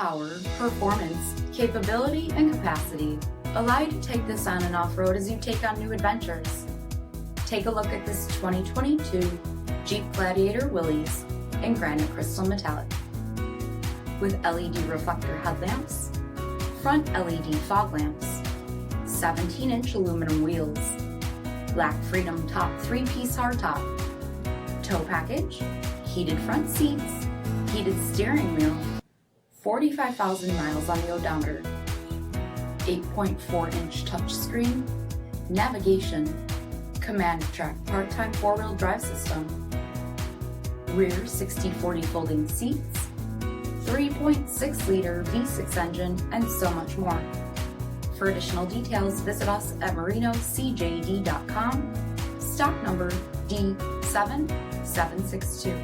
power, performance, capability, and capacity allow you to take this on and off-road as you take on new adventures. Take a look at this 2022 Jeep Gladiator Willys in granite crystal metallic. With LED reflector headlamps, front LED fog lamps, 17-inch aluminum wheels, Black Freedom top 3-piece hardtop, tow package, heated front seats, heated steering wheel, 45,000 miles on the odometer, 8.4-inch touchscreen, navigation, command track part-time 4-wheel drive system, rear 60/40 folding seats, 3.6-liter V6 engine, and so much more. For additional details, visit us at marinocjd.com, stock number D7762.